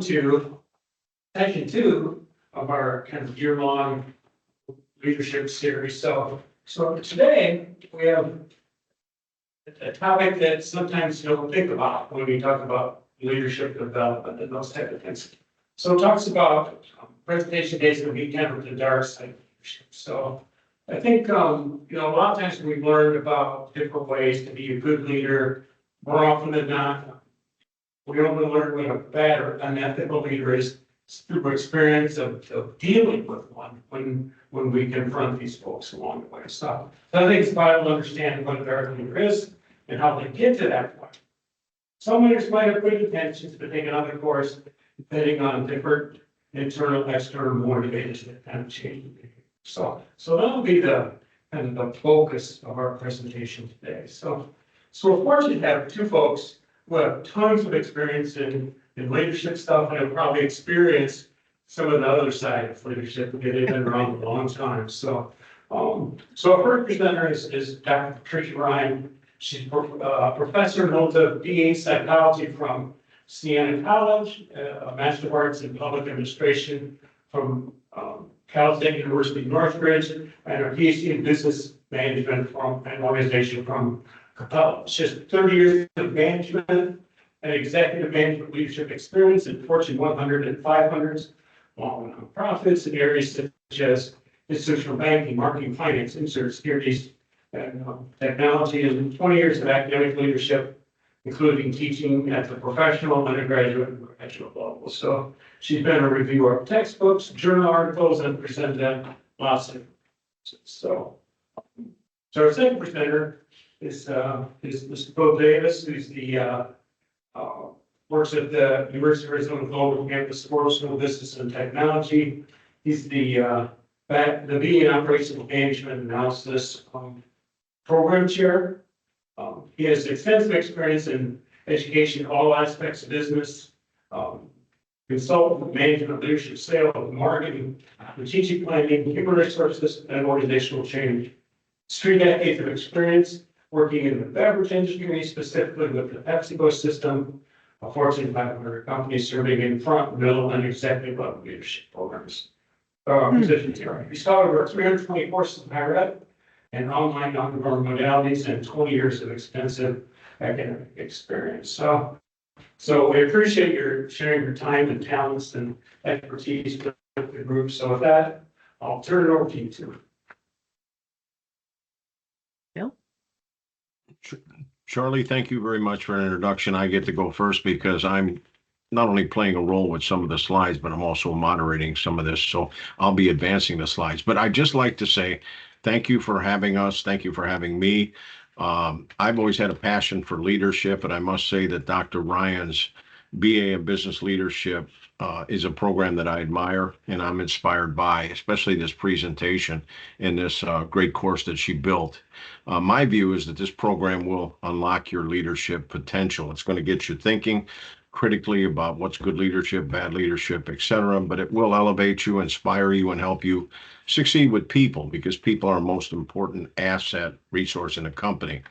to session 2 of our kind of year-long leadership series. So today we have a topic that sometimes you don't think about when we talk about leadership development and those type of things. So it talks about presentation days can be kind of the dark side of leadership. So I think a lot of times we've learned about different ways to be a good leader. More often than not, we only learn what a bad or unethical leader is through experience of dealing with one when we confront these folks along the way. So I think it's vital to understand what a dark leader is and how they get to that point. Some leaders might have good intentions, but take another course depending on different internal, external motivators that kind of change the behavior. So that'll be the kind of the focus of our presentation today. So we're fortunate to have two folks who have tons of experience in leadership stuff and have probably experienced some of the other side of leadership because they've been around a long time. So our first presenter is Dr. Patricia Ryan. She's a professor and holds a BA psychology from Siena College, a Master of Arts in Public Administration from Cal State University Northridge, and a PhD in Business Management from an organization from Capella. She has 30 years of management and executive management leadership experience in Fortune 100 and 500s, along with nonprofits in areas such as institutional banking, marketing, finance, insurance, securities, and technology, and 20 years of academic leadership, including teaching at the professional, undergraduate, and graduate level. So she's been a reviewer of textbooks, journal articles, and presented them lots of. So our second presenter is Mr. Bill Davis, who's the works at the University of Arizona Global Campus School of Business and Technology. He's the BE in Operational Management Analysis Program Chair. He has extensive experience in education, all aspects of business, consultant, management, leadership, sales, marketing, strategic planning, human resources, and organizational change. 3 decades of experience working in the beverage industry, specifically with the PepsiCo system, a Fortune 500 company serving in front, middle, and executive level leadership programs. Positions here. He's taught over 320 courses in higher ed and online non-government modalities and 20 years of extensive academic experience. So we appreciate your sharing your time and talents and expertise with the group. So with that, I'll turn it over to you two. Bill? Charlie, thank you very much for an introduction. I get to go first because I'm not only playing a role with some of the slides, but I'm also moderating some of this. So I'll be advancing the slides. But I'd just like to say thank you for having us. Thank you for having me. I've always had a passion for leadership, and I must say that Dr. Ryan's BA in Business Leadership is a program that I admire and I'm inspired by, especially this presentation and this great course that she built. My view is that this program will unlock your leadership potential. It's going to get you thinking critically about what's good leadership, bad leadership, etc. But it will elevate you, inspire you, and help you succeed with people, because people are our most important asset resource in a company.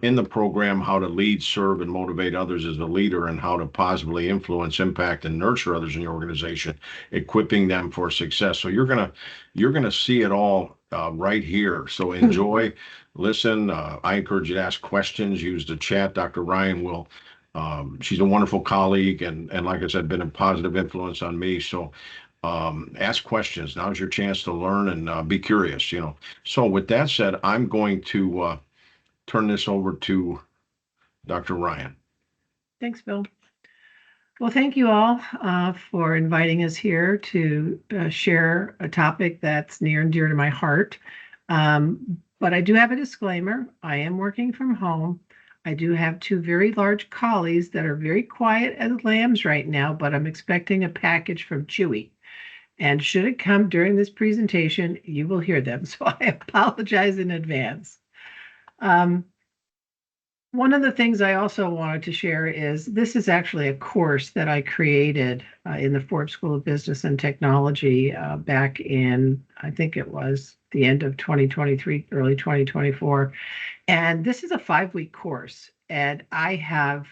In the program, how to lead, serve, and motivate others as a leader, and how to positively influence, impact, and nurture others in your organization, equipping them for success. So you're gonna see it all right here. So enjoy, listen. I encourage you to ask questions. Use the chat. Dr. Ryan will. She's a wonderful colleague, and like I said, been a positive influence on me. So ask questions. Now's your chance to learn and be curious. So with that said, I'm going to turn this over to Dr. Ryan. Thanks, Bill. Well, thank you all for inviting us here to share a topic that's near and dear to my heart. But I do have a disclaimer. I am working from home. I do have 2 very large collies that are very quiet as lambs right now, but I'm expecting a package from Chewy. And should it come during this presentation, you will hear them. So I apologize in advance. One of the things I also wanted to share is this is actually a course that I created in the Forbes School of Business and Technology back in, I think it was the end of 2023, early 2024. And this is a 5-week course. And I have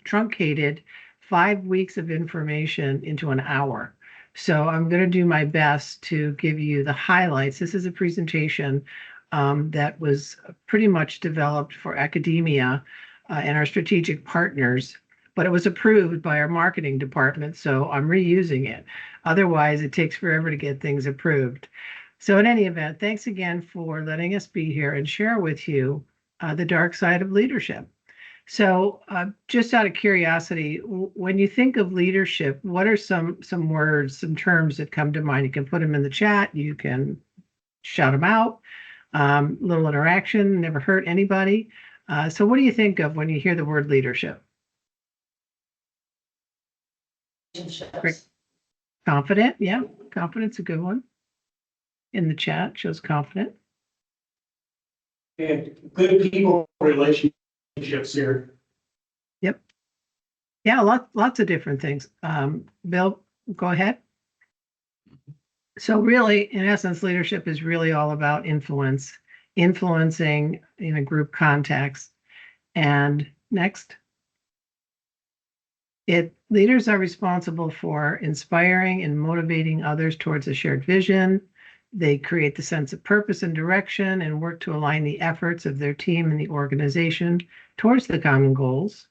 truncated 5 weeks of information into an hour. So I'm going to do my best to give you the highlights. This is a presentation that was pretty much developed for academia and our strategic partners, but it was approved by our marketing department, so I'm reusing it. Otherwise, it takes forever to get things approved. So in any event, thanks again for letting us be here and share with you the dark side of leadership. So just out of curiosity, when you think of leadership, what are some words, some terms that come to mind? You can put them in the chat. You can shout them out. Little interaction, never hurt anybody. So what do you think of when you hear the word leadership? Confident, yeah. Confident's a good one. In the chat shows confident. And good people relationships here. Yep. Yeah, lots of different things. Bill, go ahead. So really, in essence, leadership is really all about influencing in a group context. And next. Leaders are responsible for inspiring and motivating others towards a shared vision. They create the sense of purpose and direction and work to align the efforts of their team and the organization towards the common goals.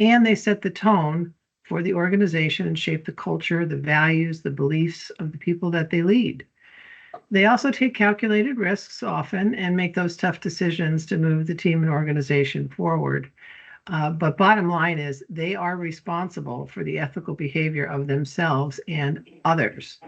And they set the tone for the organization and shape the culture, the values, the beliefs of the people that they lead. They also take calculated risks often and make those tough decisions to move the team and organization forward. But bottom line is they are responsible for the ethical behavior of themselves and others.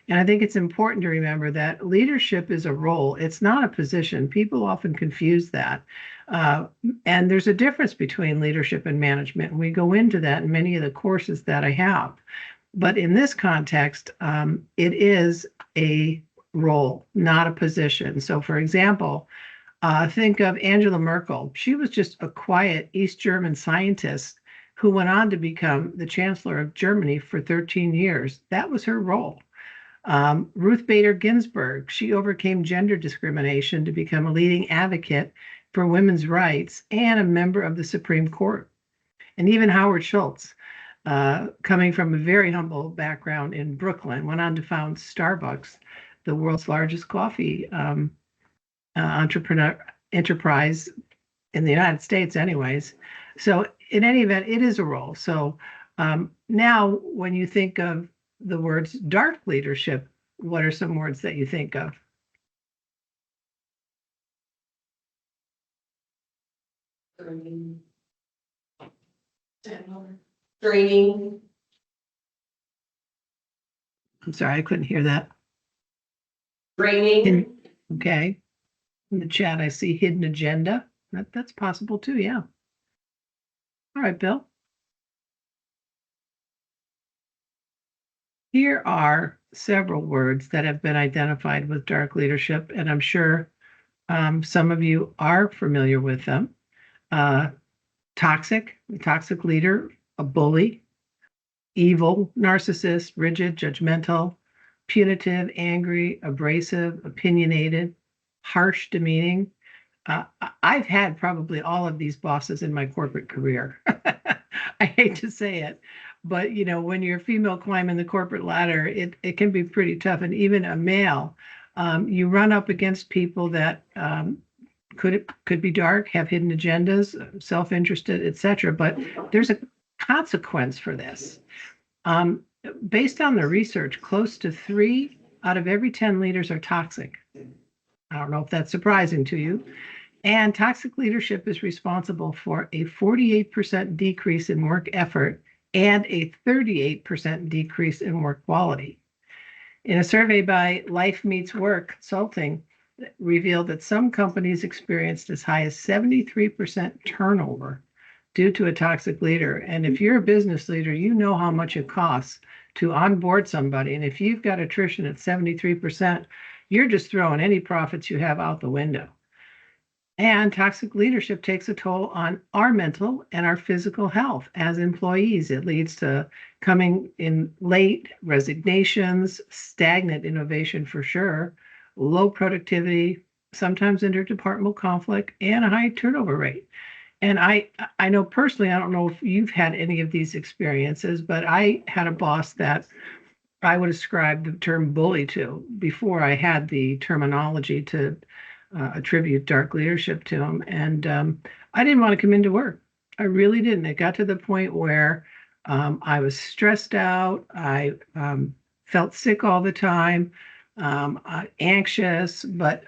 And I think it's important to remember that leadership is a role. It's not a position. People often confuse that. And there's a difference between leadership and management. And we go into that in many of the courses that I have. But in this context, it is a role, not a position. So for example, think of Angela Merkel. She was just a quiet East German scientist who went on to become the Chancellor of Germany for 13 years. That was her role. Ruth Bader Ginsburg, she overcame gender discrimination to become a leading advocate for women's rights and a member of the Supreme Court. And even Howard Schultz, coming from a very humble background in Brooklyn, went on to found Starbucks, the world's largest coffee enterprise in the United States anyways. So in any event, it is a role. So now when you think of the words dark leadership, what are some words that you think of? Draining. I'm sorry, I couldn't hear that. Draining. Okay. In the chat, I see hidden agenda. That's possible too, yeah. All right, Bill. Here are several words that have been identified with dark leadership, and I'm sure some of you are familiar with them. Toxic leader, a bully, evil, narcissist, rigid, judgmental, punitive, angry, abrasive, opinionated, harsh, demeaning. I've had probably all of these bosses in my corporate career. I hate to say it, but you know, when you're a female climbing the corporate ladder, it can be pretty tough. And even a male, you run up against people that could be dark, have hidden agendas, self-interested, etc. But there's a consequence for this. Based on the research, close to 3 out of every 10 leaders are toxic. I don't know if that's surprising to you. And toxic leadership is responsible for a 48% decrease in work effort and a 38% decrease in work quality. In a survey by Life Meets Work Consulting, revealed that some companies experienced as high as 73% turnover due to a toxic leader. And if you're a business leader, you know how much it costs to onboard somebody. And if you've got attrition at 73%, you're just throwing any profits you have out the window. And toxic leadership takes a toll on our mental and our physical health as employees. It leads to coming in late, resignations, stagnant innovation for sure, low productivity, sometimes interdepartmental conflict, and a high turnover rate. And I know personally, I don't know if you've had any of these experiences, but I had a boss that I would ascribe the term bully to before I had the terminology to attribute dark leadership to him. And I didn't want to come into work. I really didn't. It got to the point where I was stressed out. I felt sick all the time, anxious, but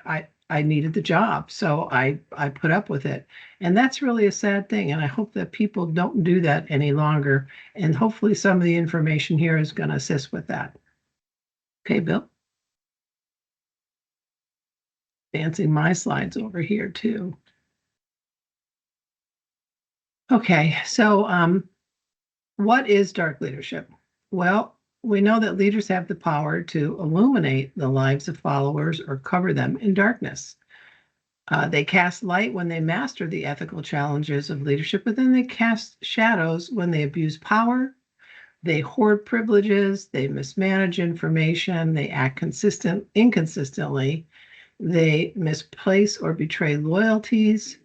I needed the job. So I put up with it. And that's really a sad thing. And I hope that people don't do that any longer. And hopefully some of the information here is going to assist with that. Okay, Bill. Advancing my slides over here too. Okay, so what is dark leadership? Well, we know that leaders have the power to illuminate the lives of followers or cover them in darkness. They cast light when they master the ethical challenges of leadership, but then they cast shadows when they abuse power, they hoard privileges, they mismanage information, they act inconsistently, they misplace or betray loyalties,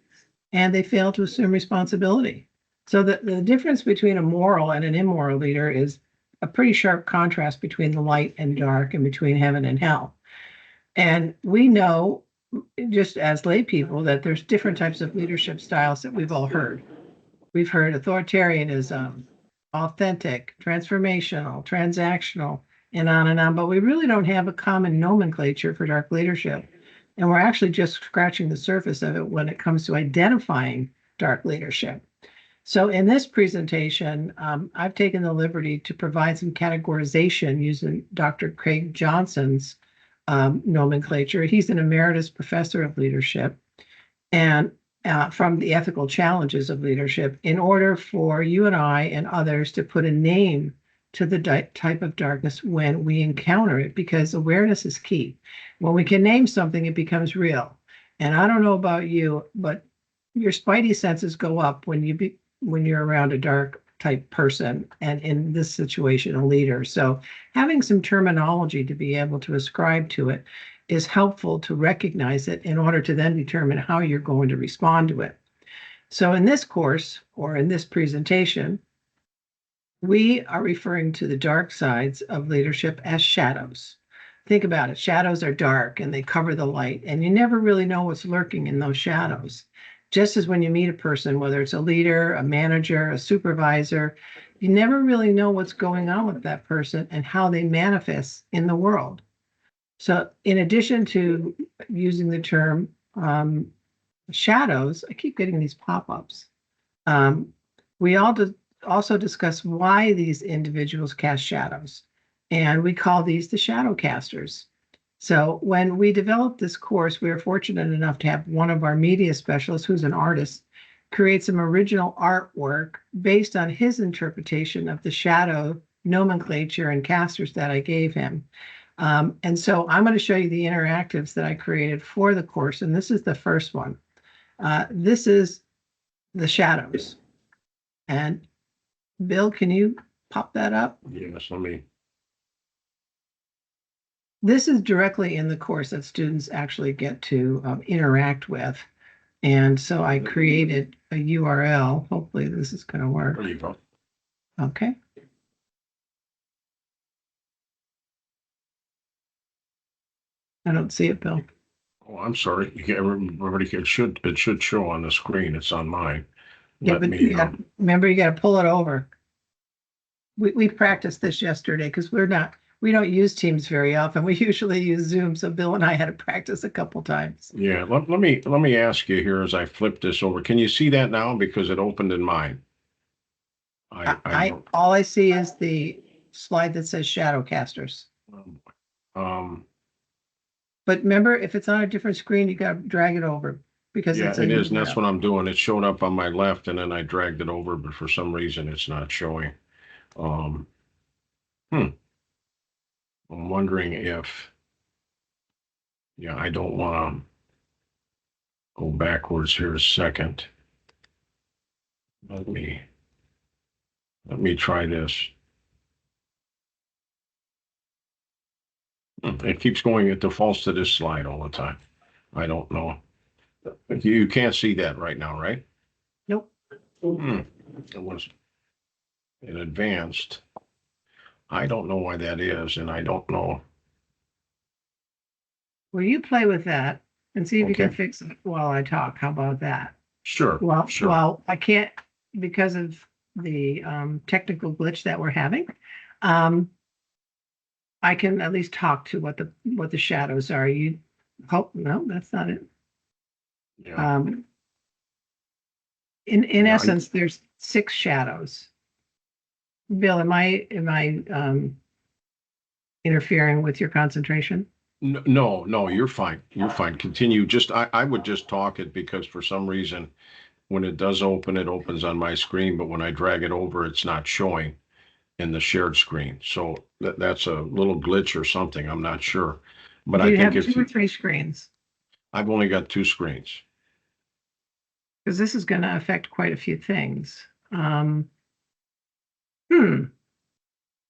and they fail to assume responsibility. So the difference between a moral and an immoral leader is a pretty sharp contrast between the light and dark and between heaven and hell. And we know, just as lay people, that there's different types of leadership styles that we've all heard. We've heard authoritarianism, authentic, transformational, transactional, and on, but we really don't have a common nomenclature for dark leadership. And we're actually just scratching the surface of it when it comes to identifying dark leadership. So in this presentation, I've taken the liberty to provide some categorization using Dr. Craig Johnson's nomenclature. He's an emeritus professor of leadership and from the ethical challenges of leadership in order for you and I and others to put a name to the type of darkness when we encounter it, because awareness is key. When we can name something, it becomes real. And I don't know about you, but your spidey senses go up when you're around a dark type person, and in this situation, a leader. So having some terminology to be able to ascribe to it is helpful to recognize it in order to then determine how you're going to respond to it. So in this course, or in this presentation, we are referring to the dark sides of leadership as shadows. Think about it. Shadows are dark and they cover the light, and you never really know what's lurking in those shadows. Just as when you meet a person, whether it's a leader, a manager, a supervisor, you never really know what's going on with that person and how they manifest in the world. So in addition to using the term shadows, I keep getting these pop-ups. We also discuss why these individuals cast shadows, and we call these the shadow casters. So when we developed this course, we were fortunate enough to have one of our media specialists, who's an artist, create some original artwork based on his interpretation of the shadow nomenclature and casters that I gave him. And so I'm going to show you the interactives that I created for the course, and this is the first one. This is the shadows. And Bill, can you pop that up? Yes, let me. This is directly in the course that students actually get to interact with. And so I created a URL. Hopefully this is going to work. There you go. Okay. I don't see it, Bill. Oh, I'm sorry. Everybody, it should show on the screen. It's on mine. Yeah, but remember, you got to pull it over. We practiced this yesterday because we don't use Teams very often. We usually use Zoom. So Bill and I had to practice a couple times. Yeah, let me ask you here as I flip this over. Can you see that now? Because it opened in mine. All I see is the slide that says shadow casters. But remember, if it's on a different screen, you got to drag it over because yeah, it's it is, and that's what I'm doing. It showed up on my left, and then I dragged it over, but for some reason, it's not showing. I'm wondering if, yeah, I don't want to go backwards here a second. Let me try this. It keeps going, it defaults to this slide all the time. I don't know. You can't see that right now, right? Nope. It was in advanced. I don't know why that is, and I don't know. Well, you play with that and see if you can Okay. fix it while I talk. How about that? Sure, Well, sure. well, I can't because of the technical glitch that we're having. Um, I can at least talk to what the shadows are. You hope no, that's not it. Yeah. In Yeah, essence, there's 6 shadows. Bill, am I interfering with your concentration? No, no, you're fine. You're fine. Continue. I would just talk it because for some reason, when it does open, it opens on my screen, but when I drag it over, it's not showing in the shared screen. So that's a little glitch or something. I'm not sure. But Do I you think have if 2 or 3 screens? I've only got 2 screens. Because this is going to affect quite a few things. Hmm,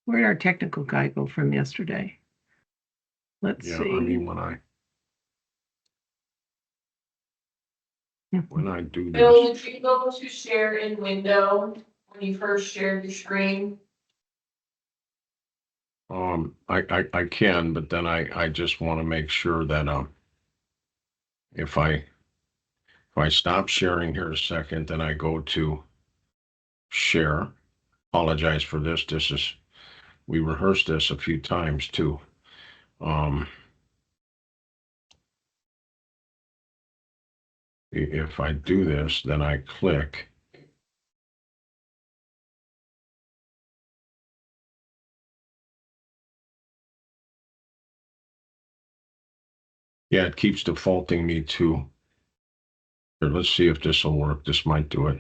where did our technical guy go from yesterday? Let's Yeah, see. I mean, when I do Bill, this, did you go to share in window when you first shared your screen? I can, but then I just want to make sure that if I stop sharing here a second, then I go to share. Apologize for this. We rehearsed this a few times too. Um, if I do this, then I click. Yeah, it keeps defaulting me to. Here, let's see if this will work. This might do it.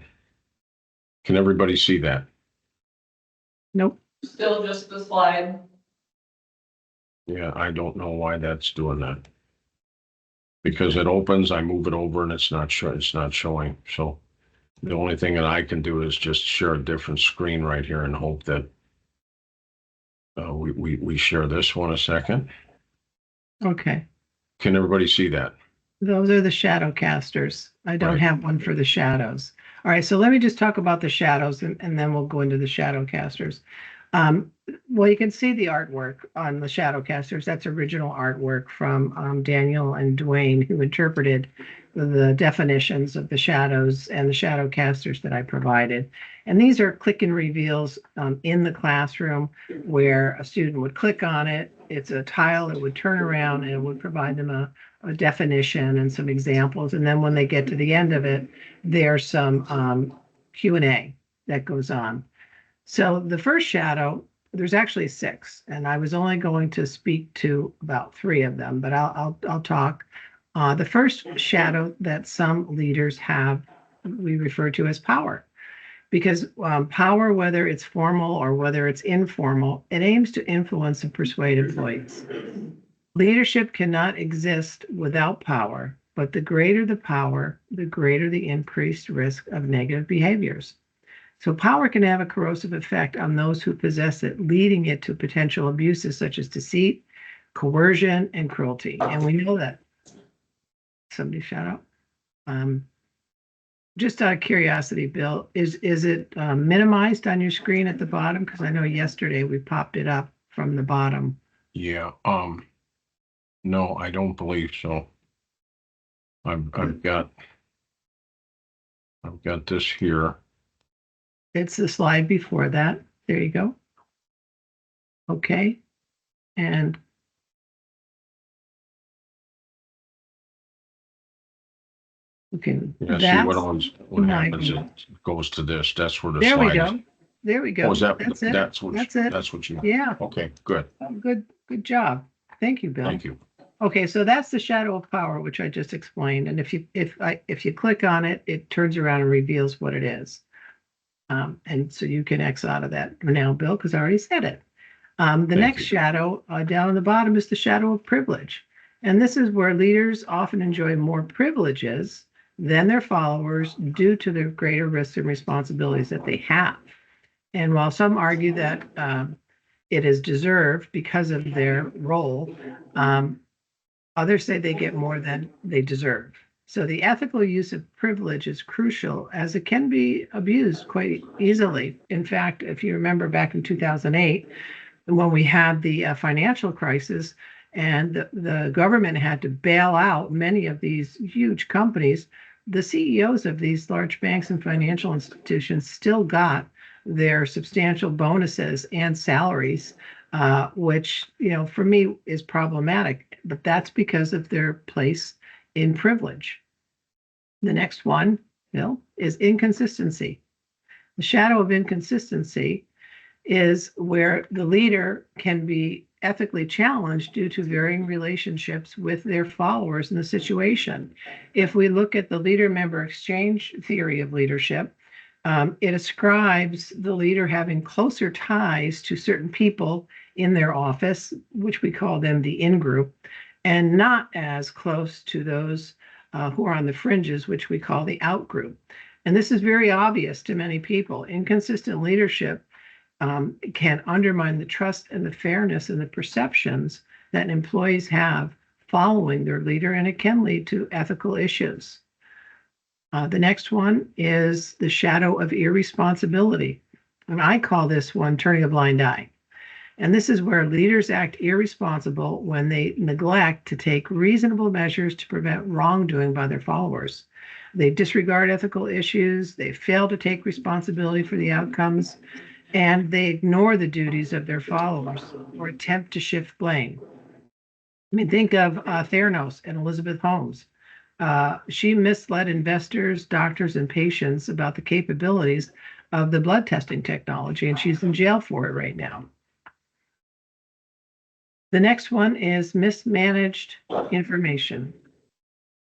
Can everybody see that? Nope. Still just the slide? Yeah, I don't know why that's doing that. Because it opens, I move it over, and it's not showing. So the only thing that I can do is just share a different screen right here and hope that we share this one a second. Okay. Can everybody see that? Those are the shadow casters. I don't Right. have one for the shadows. All right, so let me just talk about the shadows and then we'll go into the shadow casters. Well, you can see the artwork on the shadow casters. That's original artwork from Daniel and Dwayne, who interpreted the definitions of the shadows and the shadow casters that I provided. And these are click and reveals in the classroom where a student would click on it. It's a tile that would turn around and it would provide them a definition and some examples. And then when they get to the end of it, there's some Q&A that goes on. So the first shadow, there's actually 6, and I was only going to speak to about 3 of them, but I'll talk. The first shadow that some leaders have, we refer to as power, because power, whether it's formal or whether it's informal, it aims to influence and persuade employees. Leadership cannot exist without power, but the greater the power, the greater the increased risk of negative behaviors. So power can have a corrosive effect on those who possess it, leading it to potential abuses such as deceit, coercion, and cruelty. And we know that. Somebody shout out. Just out of curiosity, Bill, is it minimized on your screen at the bottom? Because I know yesterday we popped it up from the bottom. Yeah. No, I don't believe so. I've got this here. It's the slide before that. There you go. Okay. And okay, Yeah, see that's what my happens, view. it goes to this. That's where the There we slide is. go. There we go. Oh, is that, That's it. that's what, That's it. that's what you, Yeah, okay, good. good job. Thank you, Bill. Thank you. Okay, so that's the shadow of power, which I just explained. And if you click on it, it turns around and reveals what it is. And so you can X out of that now, Bill, because I already said it. The next you. shadow down on the bottom is the shadow of privilege. And this is where leaders often enjoy more privileges than their followers due to the greater risks and responsibilities that they have. And while some argue that it is deserved because of their role, others say they get more than they deserve. So the ethical use of privilege is crucial as it can be abused quite easily. In fact, if you remember back in 2008, when we had the financial crisis and the government had to bail out many of these huge companies, the CEOs of these large banks and financial institutions still got their substantial bonuses and salaries, which, for me is problematic, but that's because of their place in privilege. The next one, Bill, is inconsistency. The shadow of inconsistency is where the leader can be ethically challenged due to varying relationships with their followers in the situation. If we look at the leader-member exchange theory of leadership, it ascribes the leader having closer ties to certain people in their office, which we call them the in-group, and not as close to those who are on the fringes, which we call the out-group. And this is very obvious to many people. Inconsistent leadership can undermine the trust and the fairness and the perceptions that employees have following their leader, and it can lead to ethical issues. The next one is the shadow of irresponsibility. And I call this one turning a blind eye. And this is where leaders act irresponsible when they neglect to take reasonable measures to prevent wrongdoing by their followers. They disregard ethical issues, they fail to take responsibility for the outcomes, and they ignore the duties of their followers or attempt to shift blame. I mean, think of Theranos and Elizabeth Holmes. She misled investors, doctors, and patients about the capabilities of the blood testing technology, and she's in jail for it right now. The next one is mismanaged information.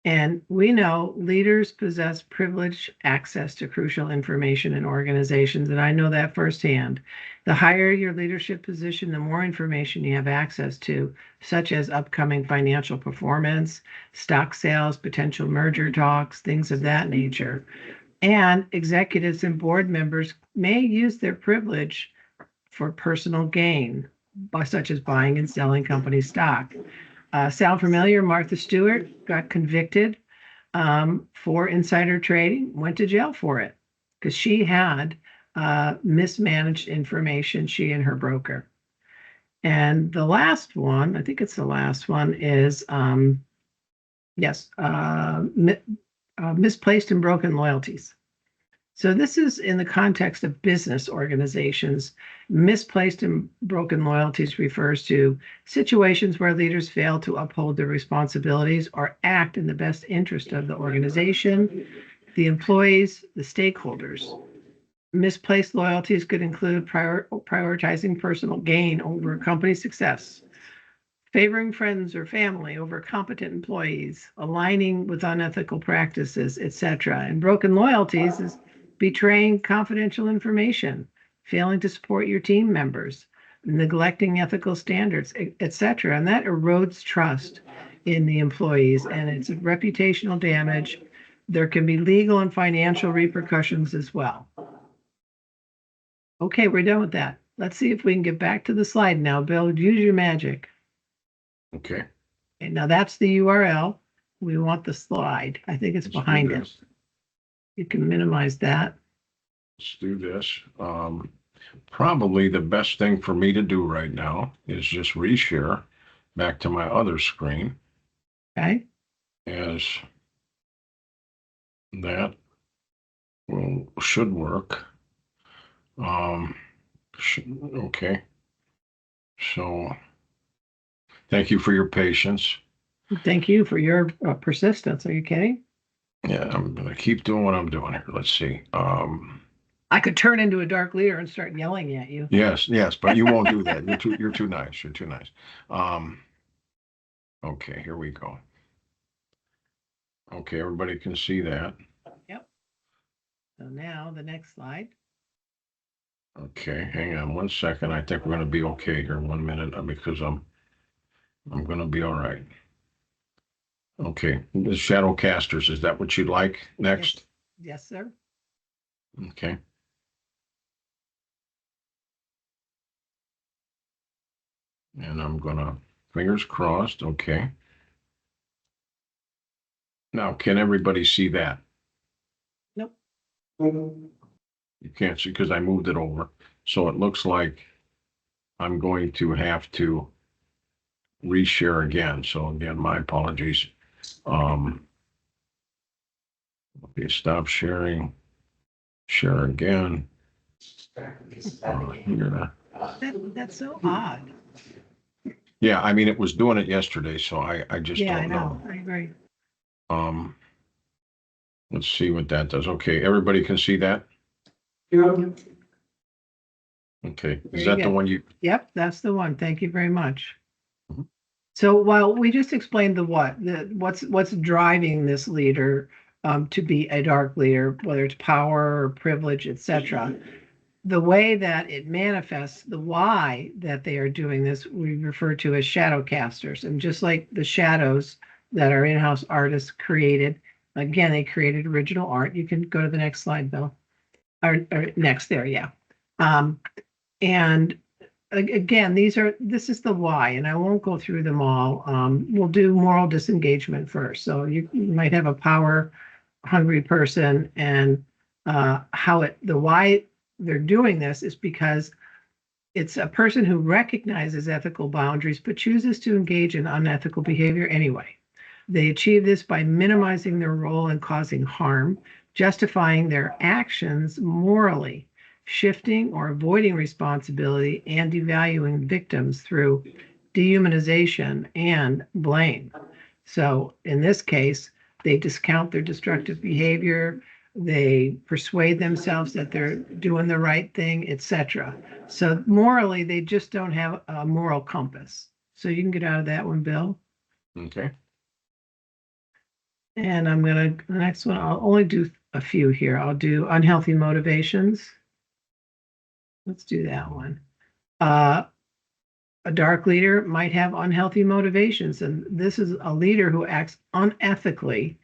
And we know leaders possess privileged access to crucial information in organizations, and I know that firsthand. The higher your leadership position, the more information you have access to, such as upcoming financial performance, stock sales, potential merger talks, things of that nature. And executives and board members may use their privilege for personal gain, such as buying and selling company stock. Sound familiar? Martha Stewart got convicted for insider trading, went to jail for it because she had mismanaged information, she and her broker. And the last one, I think it's the last one, is misplaced and broken loyalties. So this is in the context of business organizations. Misplaced and broken loyalties refers to situations where leaders fail to uphold their responsibilities or act in the best interest of the organization, the employees, the stakeholders. Misplaced loyalties could include prioritizing personal gain over company success, favoring friends or family over competent employees, aligning with unethical practices, etc. And broken loyalties is betraying confidential information, failing to support your team members, neglecting ethical standards, etc. And that erodes trust in the employees, and it's reputational damage. There can be legal and financial repercussions as well. Okay, we're done with that. Let's see if we can get back to the slide now. Bill, use your magic. Okay. And now that's the URL. We want the slide. I think it's behind it. You can minimize that. Let's do this. Probably the best thing for me to do right now is just reshare back to my other screen. Okay. As that should work. Okay. So thank you for your patience. Thank you for your persistence. Are you kidding? Yeah, I'm gonna keep doing what I'm doing here. Let's see. I could turn into a dark leader and start yelling at you. Yes, but you won't do that. You're too nice. You're too nice. Okay, here we go. Okay, everybody can see that. Yep. So now the next slide. Okay, hang on 1 second. I think we're gonna be okay here in 1 minute because I'm gonna be all right. Okay, the shadow casters, is that what you'd like next? Yes, sir. Okay. And I'm gonna, fingers crossed, okay. Now, can everybody see that? Nope. You can't see because I moved it over. So it looks like I'm going to have to reshare again. So again, my apologies. Okay, stop sharing, share again. Here. That's so odd. Yeah, I mean, it was doing it yesterday, so I just Yeah, I don't know. know. I agree. Um, let's see what that does. Okay, everybody can see that? Yeah. Okay, is Very that the good. one you, Yep, that's the one. Thank you very much. Mhm. So while we just explained what's driving this leader to be a dark leader, whether it's power or privilege, etc., the way that it manifests, the why that they are doing this, we refer to as shadow casters. And just like the shadows that our in-house artists created, again, they created original art. You can go to the next slide, Bill. Or next there, yeah. And again, this is the why, and I won't go through them all. We'll do moral disengagement first. So you might have a power hungry person, and the why they're doing this is because it's a person who recognizes ethical boundaries but chooses to engage in unethical behavior anyway. They achieve this by minimizing their role in causing harm, justifying their actions morally, shifting or avoiding responsibility, and devaluing victims through dehumanization and blame. So in this case, they discount their destructive behavior, they persuade themselves that they're doing the right thing, etc. So morally, they just don't have a moral compass. So you can get out of that one, Bill. okay? And the next one, I'll only do a few here. I'll do unhealthy motivations. Let's do that one. A dark leader might have unhealthy motivations, and this is a leader who acts unethically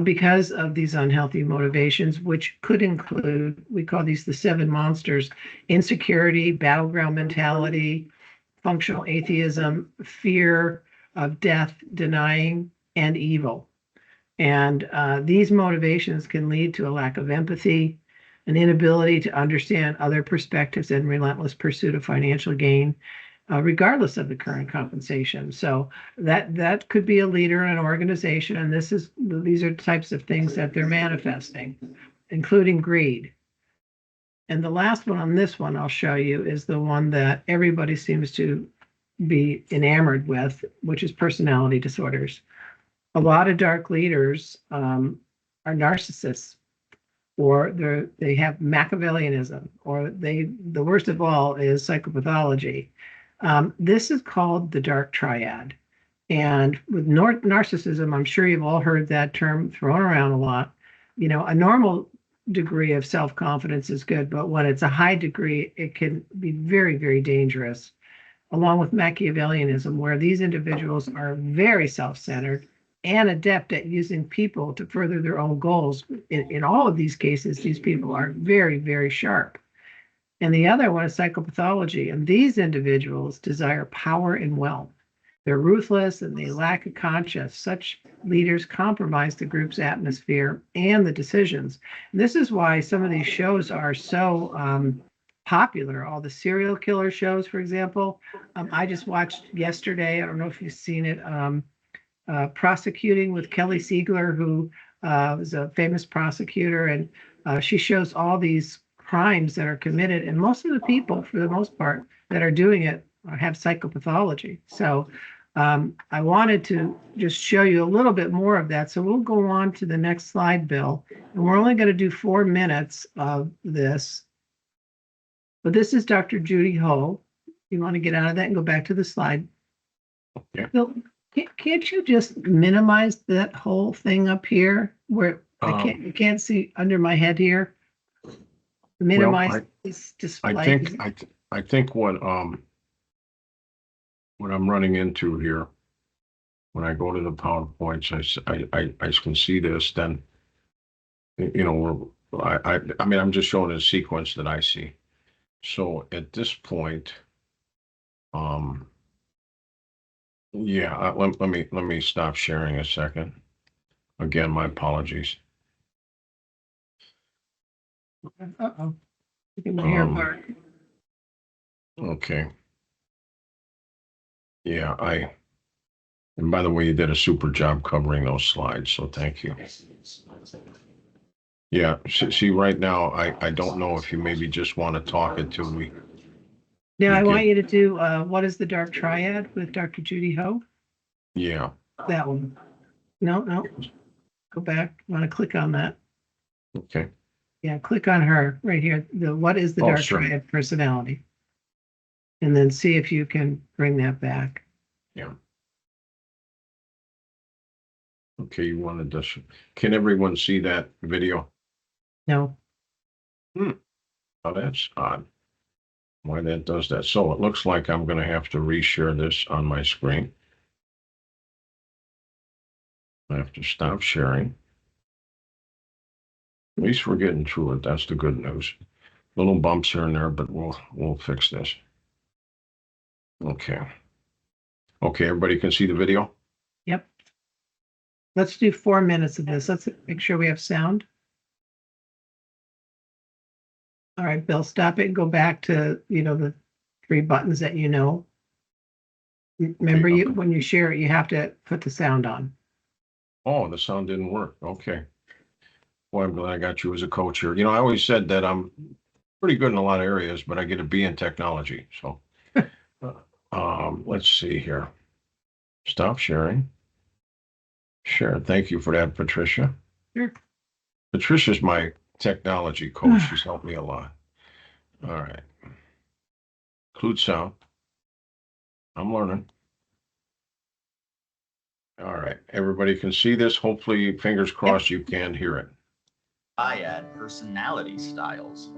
because of these unhealthy motivations, which could include, we call these the seven monsters: insecurity, battleground mentality, functional atheism, fear of death, denying, and evil. And these motivations can lead to a lack of empathy, an inability to understand other perspectives, and relentless pursuit of financial gain, regardless of the current compensation. So that could be a leader in an organization, and these are types of things that they're manifesting, including greed. And the last one on this one I'll show you is the one that everybody seems to be enamored with, which is personality disorders. A lot of dark leaders are narcissists, or they have Machiavellianism, or the worst of all is psychopathology. This is called the dark triad. And with narcissism, I'm sure you've all heard that term thrown around a lot. You know, a normal degree of self-confidence is good, but when it's a high degree, it can be very, very dangerous, along with Machiavellianism, where these individuals are very self-centered and adept at using people to further their own goals. In all of these cases, these people are very, very sharp. And the other one is psychopathology. And these individuals desire power and wealth. They're ruthless and they lack a conscience. Such leaders compromise the group's atmosphere and the decisions. And this is why some of these shows are so popular. All the serial killer shows, for example. I just watched yesterday, I don't know if you've seen it, Prosecuting with Kelly Siegler, who was a famous prosecutor. And she shows all these crimes that are committed. And most of the people, for the most part, that are doing it have psychopathology. So I wanted to just show you a little bit more of that. So we'll go on to the next slide, Bill. And we're only going to do 4 minutes of this. But this is Dr. Judy Ho. You want to get out of that and go back to the slide. Yeah. Bill, can't you just minimize that whole thing up here where I can't see under my head here? Minimize this display. I think what I'm running into here, when I go to the PowerPoints, I can see this, then, you know, I mean, I'm just showing a sequence that I see. So at this point, yeah, let me stop sharing a second. Again, my apologies. Uh-oh. Taking my hair Um, apart. Okay. Yeah, and by the way, you did a super job covering those slides, so thank you. Yeah, see, right now, I don't know if you maybe just want to talk until we, Now, I You want get- you to do, what is the dark triad with Dr. Judy Ho? yeah, That one. No, go back. Want to click on that? okay. Yeah, click on her right here. What is the Oh, dark sure. triad personality? And then see if you can bring that back. Yeah. Okay, you wanted to, can everyone see that video? No, Oh, that's odd. Why that does that. So it looks like I'm gonna have to reshare this on my screen. I have to stop sharing. At least we're getting through it. That's the good news. Little bumps here and there, but we'll fix this. Okay. Okay, everybody can see the video? yep. Let's do 4 minutes of this. Let's make sure we have sound. All right, Bill, stop it and go back to, the 3 buttons that you know. Remember, Okay. when you share it, you have to put the sound on. Oh, the sound didn't work. Okay. Well, I'm glad I got you as a coach here. I always said that I'm pretty good in a lot of areas, but I get a B in technology. So, let's see here. Stop sharing. Share. Thank you for that, Patricia. Sure. Patricia's my technology coach. She's helped me a lot. All right. Include sound. I'm learning. All right. Everybody can see this. Hopefully, fingers crossed, you can hear it. Triad personality styles.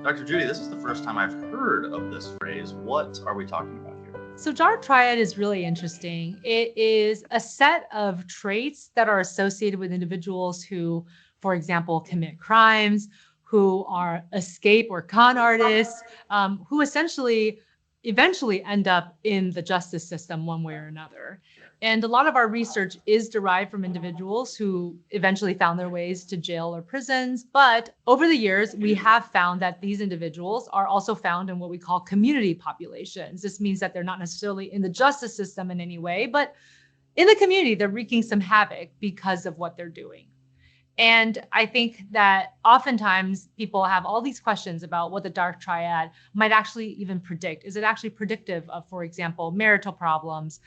Dr. Judy, this is the first time I've heard of this phrase. What are we talking about here? So dark triad is really interesting. It is a set of traits that are associated with individuals who, for example, commit crimes, who are escape or con artists, who essentially eventually end up in the justice system one way or another. And a lot of our research is derived from individuals who eventually found their ways to jail or prisons. But over the years, we have found that these individuals are also found in what we call community populations. This means that they're not necessarily in the justice system in any way, but in the community, they're wreaking some havoc because of what they're doing. And I think that oftentimes people have all these questions about what the dark triad might actually even predict. Is it actually predictive of, for example, marital problems,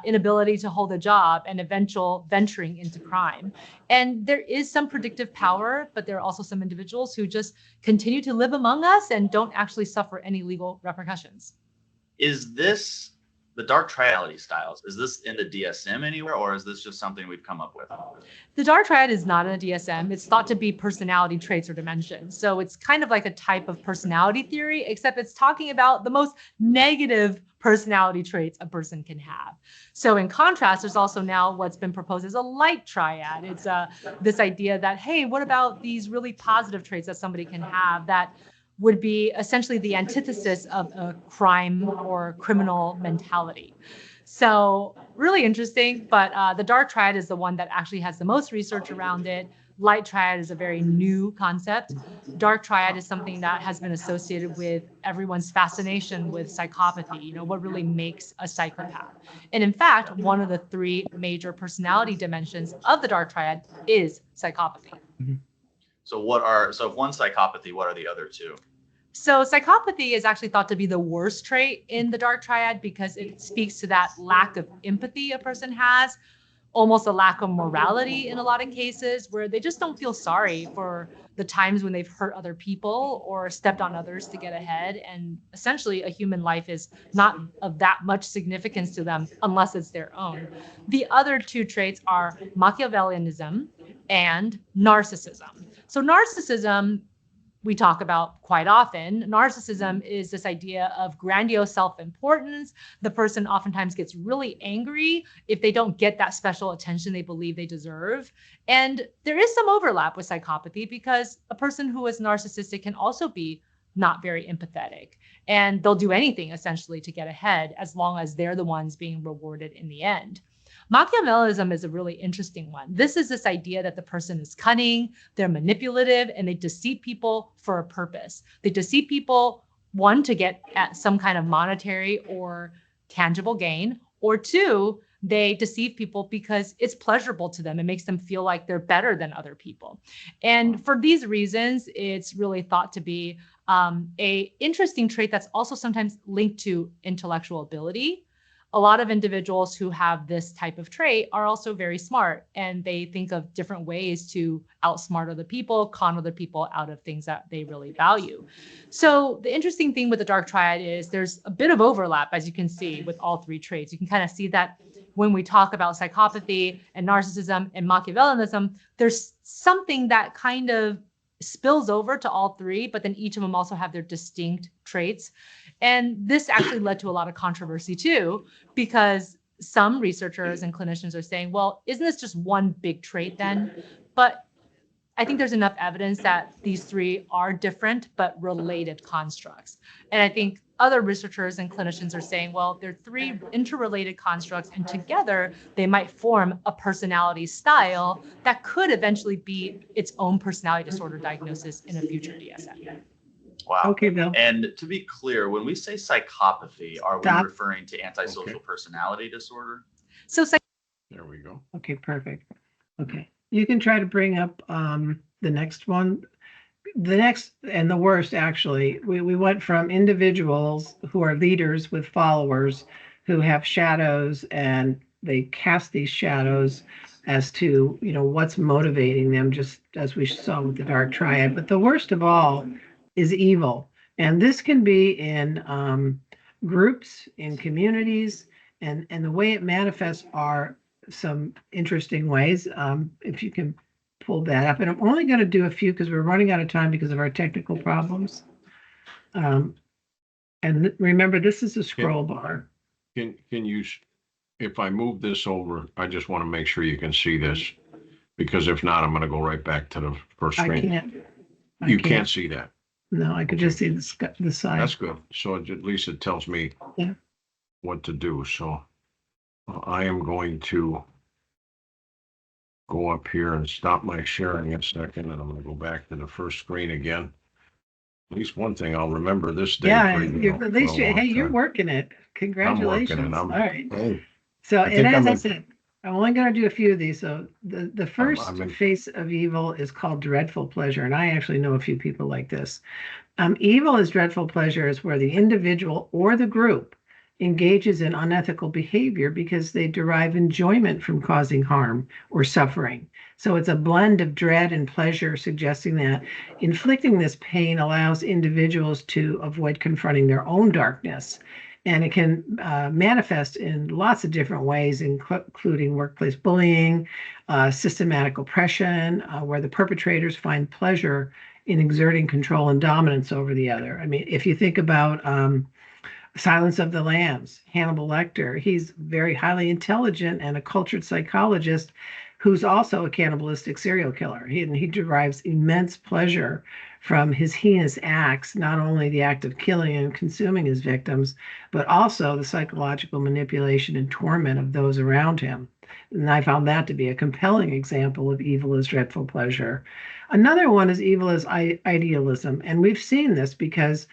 inability to hold a job, and eventual venturing into crime? And there is some predictive power, but there are also some individuals who just continue to live among us and don't actually suffer any legal repercussions. Is this the dark triad styles? Is this in the DSM anywhere, or is this just something we've come up with? The dark triad is not in the DSM. It's thought to be personality traits or dimensions. So it's kind of like a type of personality theory, except it's talking about the most negative personality traits a person can have. So in contrast, there's also now what's been proposed as a light triad. It's this idea that, hey, what about these really positive traits that somebody can have that would be essentially the antithesis of a crime or criminal mentality. So really interesting, but the dark triad is the one that actually has the most research around it. Light triad is a very new concept. Dark triad is something that has been associated with everyone's fascination with psychopathy, what really makes a psychopath. And in fact, one of the 3 major personality dimensions of the dark triad is psychopathy. So if one's psychopathy, what are the other 2? So psychopathy is actually thought to be the worst trait in the dark triad because it speaks to that lack of empathy a person has, almost a lack of morality in a lot of cases, where they just don't feel sorry for the times when they've hurt other people or stepped on others to get ahead. And essentially a human life is not of that much significance to them unless it's their own. The other 2 traits are Machiavellianism and narcissism. So narcissism, we talk about quite often. Narcissism is this idea of grandiose self-importance. The person oftentimes gets really angry if they don't get that special attention they believe they deserve. And there is some overlap with psychopathy because a person who is narcissistic can also be not very empathetic. And they'll do anything essentially to get ahead as long as they're the ones being rewarded in the end. Machiavellism is a really interesting one. This is this idea that the person is cunning, they're manipulative, and they deceive people for a purpose. They deceive people, one, to get at some kind of monetary or tangible gain, or two, they deceive people because it's pleasurable to them. It makes them feel like they're better than other people. And for these reasons, it's really thought to be a interesting trait that's also sometimes linked to intellectual ability. A lot of individuals who have this type of trait are also very smart, and they think of different ways to outsmart other people, con other people out of things that they really value. So the interesting thing with the dark triad is there's a bit of overlap, as you can see, with all three traits. You can kind of see that when we talk about psychopathy and narcissism and Machiavellianism, there's something that kind of spills over to all three, but then each of them also have their distinct traits. And this actually led to a lot of controversy too, because some researchers and clinicians are saying, well, isn't this just one big trait then? But I think there's enough evidence that these three are different but related constructs. And I think other researchers and clinicians are saying, well, they're three interrelated constructs, and together they might form a personality style that could eventually be its own personality disorder diagnosis in a future DSM. Wow. Okay, Bill. And to be clear, when we say psychopathy, are Stop. we referring to antisocial Okay. personality disorder? So There we go. Okay, perfect. Okay, you can try to bring up the next one. The next and the worst, actually, we went from individuals who are leaders with followers who have shadows, and they cast these shadows as to, what's motivating them, just as we saw with the dark triad. But the worst of all is evil. And this can be in groups, in communities, and the way it manifests are some interesting ways. If you can pull that up, and I'm only going to do a few because we're running out of time because of our technical problems. And remember, this is a scroll bar. Can you, if I move this over, I just want to make sure you can see this, because if not, I'm going to go right back to the first I screen. can't. I You can't see that. No, I could just see the side. That's good. So at least it tells me Yeah. what to do. So I am going to go up here and stop my sharing a second, and I'm going to go back to the first screen again. At least one thing I'll remember this day. Yeah, for at least a long you're time. working it. Congratulations. and All right. Hey, So, I and think as I'm I in- said, I'm only going to do a few of these. So the first I'm in- face of evil is called dreadful pleasure. And I actually know a few people like this. Evil is dreadful pleasure is where the individual or the group engages in unethical behavior because they derive enjoyment from causing harm or suffering. So it's a blend of dread and pleasure, suggesting that inflicting this pain allows individuals to avoid confronting their own darkness. And it can manifest in lots of different ways, including workplace bullying, systematic oppression, where the perpetrators find pleasure in exerting control and dominance over the other. I mean, if you think about Silence of the Lambs, Hannibal Lecter, he's very highly intelligent and a cultured psychologist who's also a cannibalistic serial killer. He derives immense pleasure from his heinous acts, not only the act of killing and consuming his victims, but also the psychological manipulation and torment of those around him. And I found that to be a compelling example of evil as dreadful pleasure. Another one is evil as idealism. And we've seen this because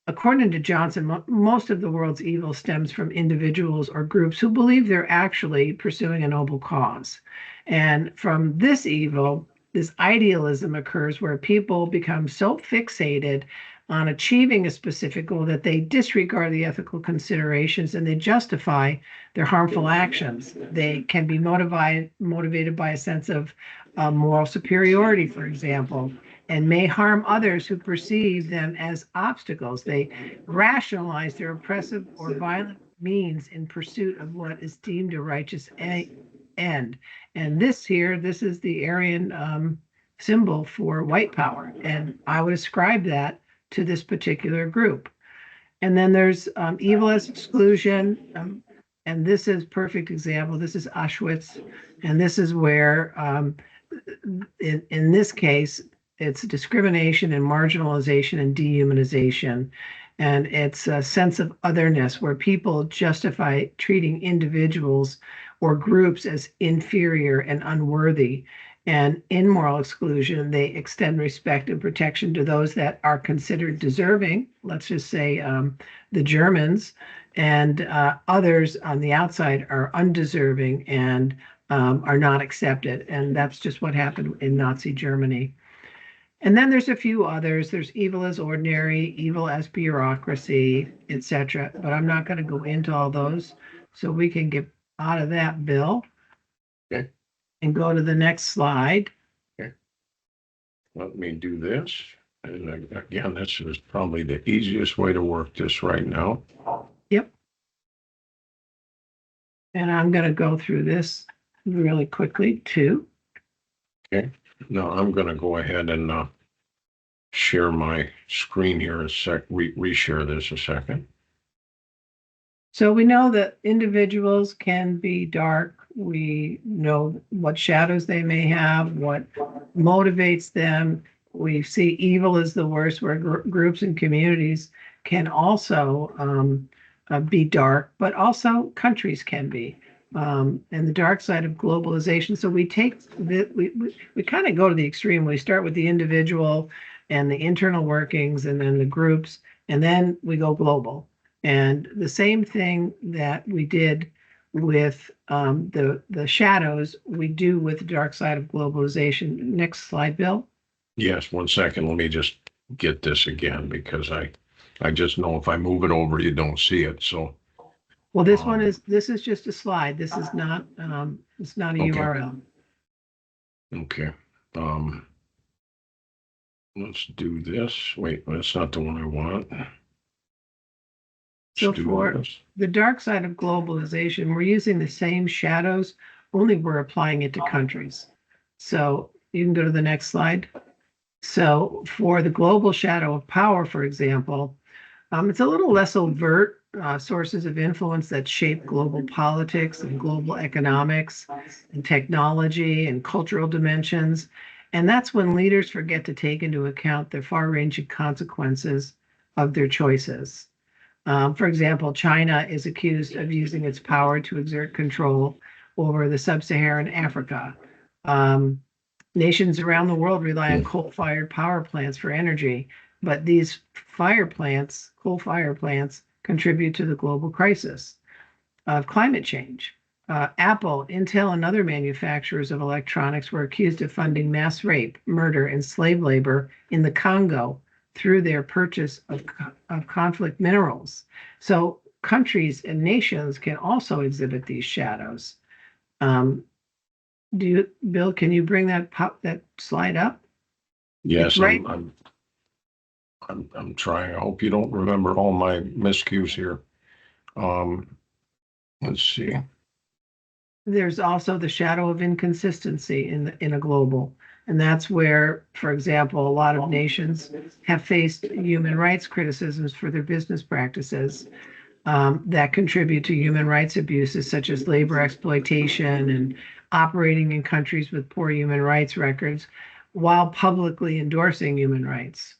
according to Johnson, most of the world's evil stems from individuals or groups who believe they're actually pursuing a noble cause. And from this evil, this idealism occurs where people become so fixated on achieving a specific goal that they disregard the ethical considerations and they justify their harmful actions. They can be motivated by a sense of moral superiority, for example, and may harm others who perceive them as obstacles. They rationalize their oppressive or violent means in pursuit of what is deemed a righteous end. And this is the Aryan symbol for white power. And I would ascribe that to this particular group. And then there's evil as exclusion. And this is perfect example. This is Auschwitz. And this is where, in this case, it's discrimination and marginalization and dehumanization. And it's a sense of otherness where people justify treating individuals or groups as inferior and unworthy. And in moral exclusion, they extend respect and protection to those that are considered deserving. Let's just say the Germans, and others on the outside are undeserving and are not accepted. And that's just what happened in Nazi Germany. And then there's a few others. There's evil as ordinary, evil as bureaucracy, etc. But I'm not going to go into all those. So we can get out of that, Bill. Okay. And go to the next slide. Let me do this. And again, this is probably the easiest way to work this right now. Yep. And I'm going to go through this really quickly too. Okay. Now I'm going to go ahead and share my screen here a sec. Reshare this a second. So we know that individuals can be dark. We know what shadows they may have, what motivates them. We see evil as the worst, where groups and communities can also be dark, but also countries can be. And the dark side of globalization. So we take we kind of go to the extreme. We start with the individual and the internal workings, and then the groups, and then we go global. And the same thing that we did with the shadows, we do with the dark side of globalization. Next slide, Bill. Yes, 1 second. Let me just get this again, because I just know if I move it over, you don't see it. So. Well, this is just a slide. This is not it's not a Okay. URL. Okay. Let's do this. Wait, that's not the one I want. So Let's do for this. the dark side of globalization, we're using the same shadows, only we're applying it to countries. So you can go to the next slide. So for the global shadow of power, for example, it's a little less overt sources of influence that shape global politics and global economics and technology and cultural dimensions. And that's when leaders forget to take into account the far-ranging consequences of their choices. For example, China is accused of using its power to exert control over the sub-Saharan Africa. Nations around the world rely on coal-fired power plants for energy, but these coal fire plants, contribute to the global crisis of climate change. Apple, Intel, and other manufacturers of electronics were accused of funding mass rape, murder, and slave labor in the Congo through their purchase of conflict minerals. So countries and nations can also exhibit these shadows. Bill, can you bring that slide up? Yes, right. I'm trying. I hope you don't remember all my miscues here. Let's see. There's also the shadow of inconsistency in a global. And that's where, for example, a lot of nations have faced human rights criticisms for their business practices that contribute to human rights abuses, such as labor exploitation and operating in countries with poor human rights records, while publicly endorsing human rights.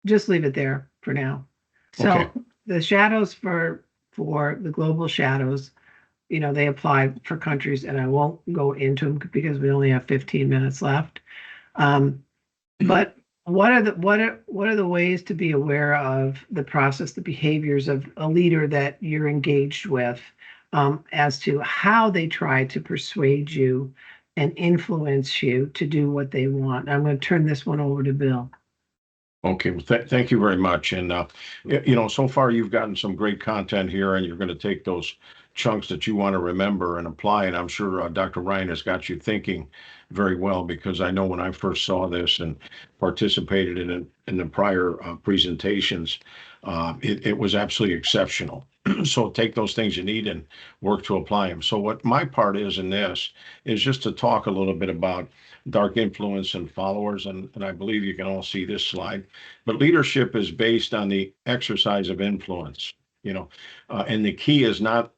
Just leave it there for now. So Okay. the shadows for the global shadows, they apply for countries, and I won't go into them because we only have 15 minutes left. But what are the ways to be aware of the process, the behaviors of a leader that you're engaged with, as to how they try to persuade you and influence you to do what they want? I'm going to turn this one over to Bill. Okay, well, thank you very much. And, so far you've gotten some great content here, and you're going to take those chunks that you want to remember and apply. And I'm sure Dr. Ryan has got you thinking very well, because I know when I first saw this and participated in the prior presentations, it was absolutely exceptional. So take those things you need and work to apply them. So what my part is in this is just to talk a little bit about dark influence and followers. And I believe you can all see this slide, but leadership is based on the exercise of influence, and the key is not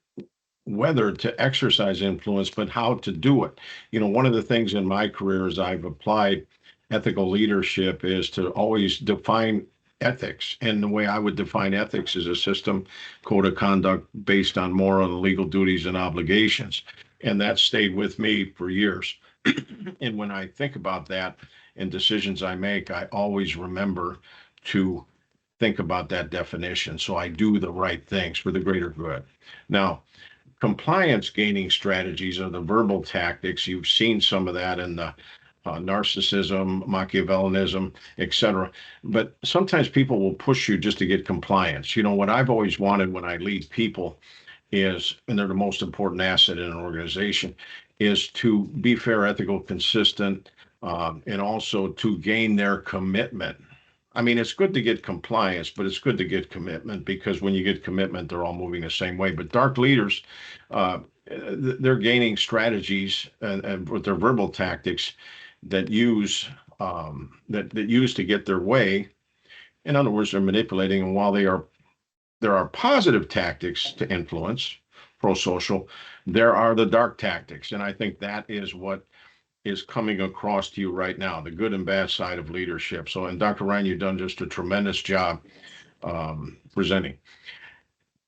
whether to exercise influence, but how to do it. One of the things in my career as I've applied ethical leadership is to always define ethics. And the way I would define ethics is a system, code of conduct based on moral and legal duties and obligations. And that stayed with me for years. And when I think about that and decisions I make, I always remember to think about that definition. So I do the right things for the greater good. Now, compliance gaining strategies are the verbal tactics. You've seen some of that in the narcissism, Machiavellianism, etc. But sometimes people will push you just to get compliance. What I've always wanted when I lead people is, and they're the most important asset in an organization, is to be fair, ethical, consistent, and also to gain their commitment. I mean, it's good to get compliance, but it's good to get commitment, because when you get commitment, they're all moving the same way. But dark leaders, they're gaining strategies and with their verbal tactics that use to get their way. In other words, they're manipulating. And while there are positive tactics to influence, pro-social, there are the dark tactics. And I think that is what is coming across to you right now, the good and bad side of leadership. So, and Dr. Ryan, you've done just a tremendous job presenting.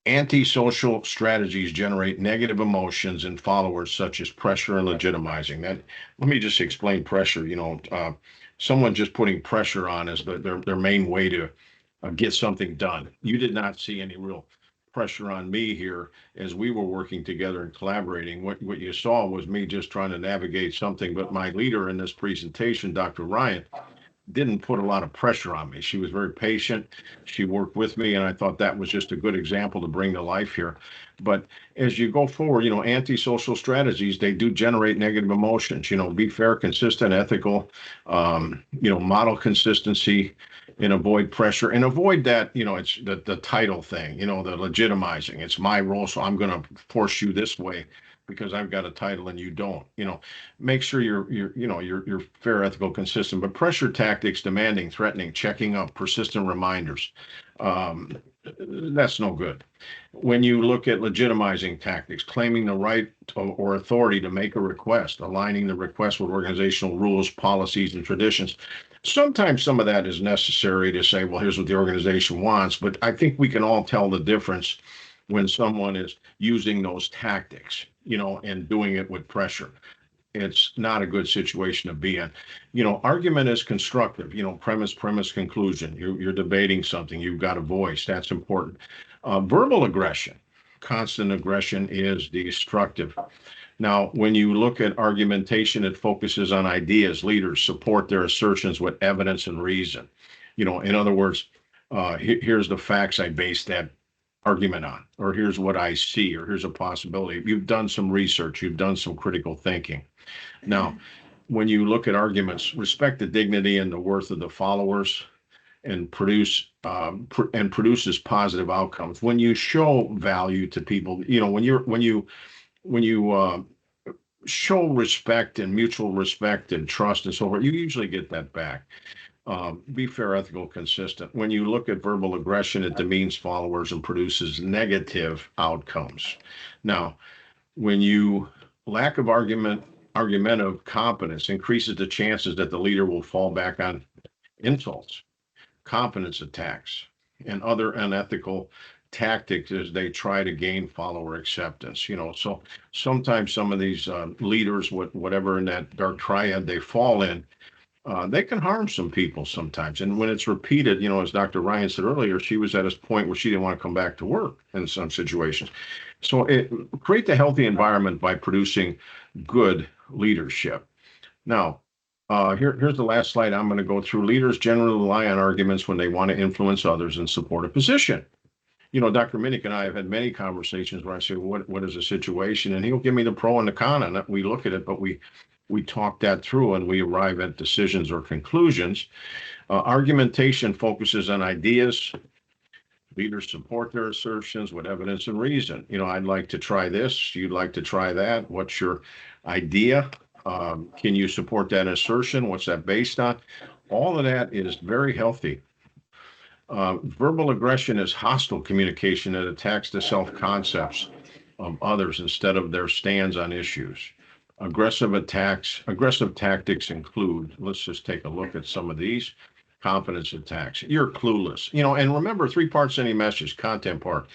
Antisocial strategies generate negative emotions in followers, such as pressure and legitimizing. That, let me just explain pressure. Someone just putting pressure on is their main way to get something done. You did not see any real pressure on me here as we were working together and collaborating. What you saw was me just trying to navigate something. But my leader in this presentation, Dr. Ryan, didn't put a lot of pressure on me. She was very patient. She worked with me, and I thought that was just a good example to bring to life here. But as you go forward, antisocial strategies, they do generate negative emotions. Be fair, consistent, ethical, model consistency, and avoid pressure, and avoid that, it's the title thing, the legitimizing. It's my role, so I'm going to force you this way because I've got a title and you don't. Make sure you're fair, ethical, consistent. But pressure tactics, demanding, threatening, checking up, persistent reminders, that's no good. When you look at legitimizing tactics, claiming the right or authority to make a request, aligning the request with organizational rules, policies, and traditions. Sometimes some of that is necessary to say, well, here's what the organization wants. But I think we can all tell the difference when someone is using those tactics, and doing it with pressure. It's not a good situation to be in. Argument is constructive, premise, conclusion. You're debating something. You've got a voice. That's important. Verbal aggression, constant aggression, is destructive. Now, when you look at argumentation, it focuses on ideas. Leaders support their assertions with evidence and reason. In other words, here's the facts I base that argument on, or here's what I see, or here's a possibility. You've done some research, you've done some critical thinking. Now, when you look at arguments, respect the dignity and the worth of the followers, and produces positive outcomes. When you show value to people, when you show respect and mutual respect and trust and so forth, you usually get that back. Be fair, ethical, consistent. When you look at verbal aggression, it demeans followers and produces negative outcomes. Now, when you lack of argumentative competence increases the chances that the leader will fall back on insults, competence attacks, and other unethical tactics as they try to gain follower acceptance. So sometimes some of these leaders, whatever in that dark triad they fall in, they can harm some people sometimes. And when it's repeated, as Dr. Ryan said earlier, she was at a point where she didn't want to come back to work in some situations. So create the healthy environment by producing good leadership. Now, here's the last slide I'm going to go through. Leaders generally rely on arguments when they want to influence others and support a position. Dr. Minnick and I have had many conversations where I say, what is the situation? And he'll give me the pro and the con, and we look at it, but we talk that through and we arrive at decisions or conclusions. Argumentation focuses on ideas. Leaders support their assertions with evidence and reason. I'd like to try this. You'd like to try that. What's your idea? Can you support that assertion? What's that based on? All of that is very healthy. Verbal aggression is hostile communication that attacks the self-concepts of others instead of their stands on issues. Aggressive tactics include, let's just take a look at some of these. Confidence attacks. You're clueless. And remember, 3 parts to any message: content part,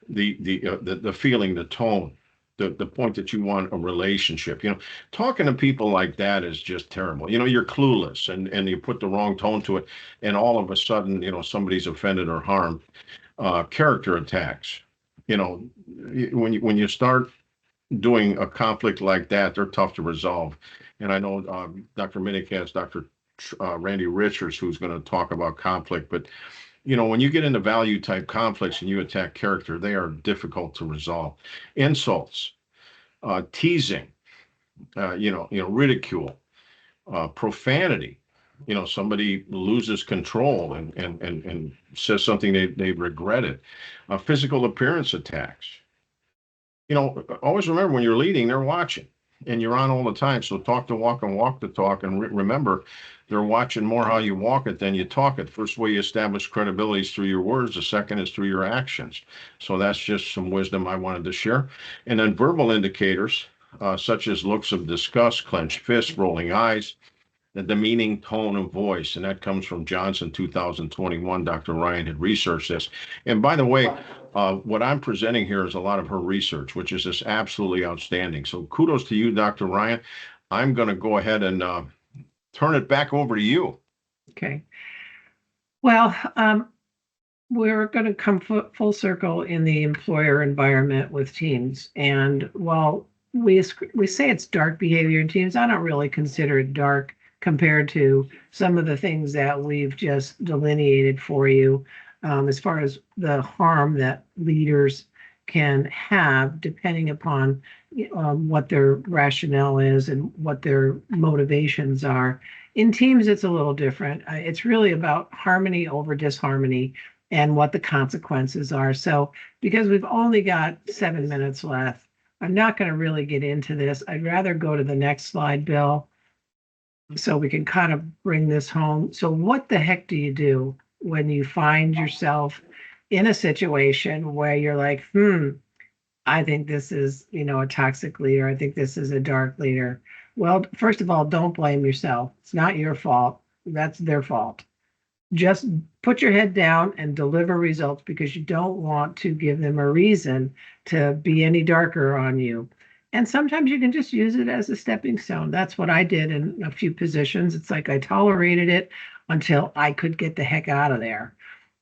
the feeling, the tone, the point that you want a relationship. Talking to people like that is just terrible. You're clueless and you put the wrong tone to it, and all of a sudden, somebody's offended or harmed. Character attacks. When you start doing a conflict like that, they're tough to resolve. And I know Dr. Minnick has Dr. Randy Richards, who's going to talk about conflict. But, when you get into value type conflicts and you attack character, they are difficult to resolve. Insults, teasing, ridicule, profanity. Somebody loses control and says something they regretted. Physical appearance attacks. Always remember when you're leading, they're watching and you're on all the time. So talk the walk and walk the talk. And remember, they're watching more how you walk it than you talk it. First way you establish credibility is through your words. The second is through your actions. So that's just some wisdom I wanted to share. And then verbal indicators, such as looks of disgust, clenched fists, rolling eyes, the demeaning tone of voice. And that comes from Johnson 2021. Dr. Ryan had researched this. And by the way, what I'm presenting here is a lot of her research, which is just absolutely outstanding. So kudos to you, Dr. Ryan. I'm going to go ahead and turn it back over to you. Okay. Well, we're going to come full circle in the employer environment with teams. And while we say it's dark behavior in teams, I don't really consider it dark compared to some of the things that we've just delineated for you, as far as the harm that leaders can have depending upon what their rationale is and what their motivations are. In teams, it's a little different. It's really about harmony over disharmony and what the consequences are. So because we've only got 7 minutes left, I'm not going to really get into this. I'd rather go to the next slide, Bill, so we can kind of bring this home. So what the heck do you do when you find yourself in a situation where you're like, I think this is, a toxic leader. I think this is a dark leader. Well, first of all, don't blame yourself. It's not your fault. That's their fault. Just put your head down and deliver results, because you don't want to give them a reason to be any darker on you. And sometimes you can just use it as a stepping stone. That's what I did in a few positions. It's like I tolerated it until I could get the heck out of there.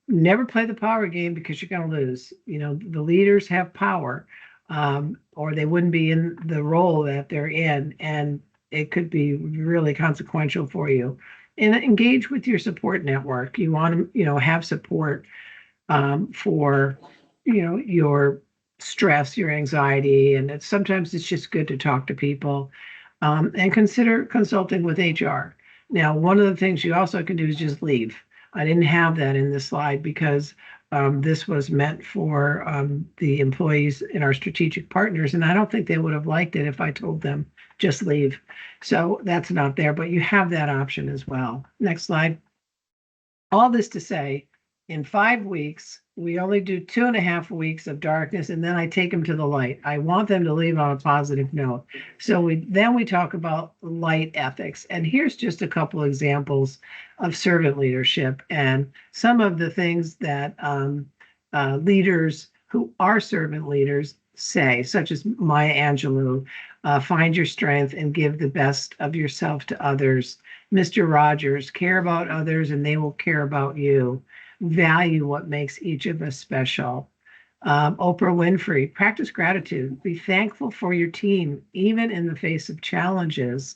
Never play the power game, because you're going to lose. The leaders have power, or they wouldn't be in the role that they're in. And it could be really consequential for you. And engage with your support network. You want to, have support for, your stress, your anxiety. And sometimes it's just good to talk to people, and consider consulting with HR. Now, one of the things you also can do is just leave. I didn't have that in this slide because this was meant for the employees in our strategic partners. And I don't think they would have liked it if I told them just leave. So that's not there, but you have that option as well. Next slide. All this to say, in 5 weeks, we only do 2.5 weeks of darkness, and then I take them to the light. I want them to leave on a positive note. So we talk about light ethics. And here's just a couple examples of servant leadership and some of the things that leaders who are servant leaders say, such as Maya Angelou, find your strength and give the best of yourself to others. Mr. Rogers, care about others and they will care about you. Value what makes each of us special. Oprah Winfrey, practice gratitude. Be thankful for your team, even in the face of challenges.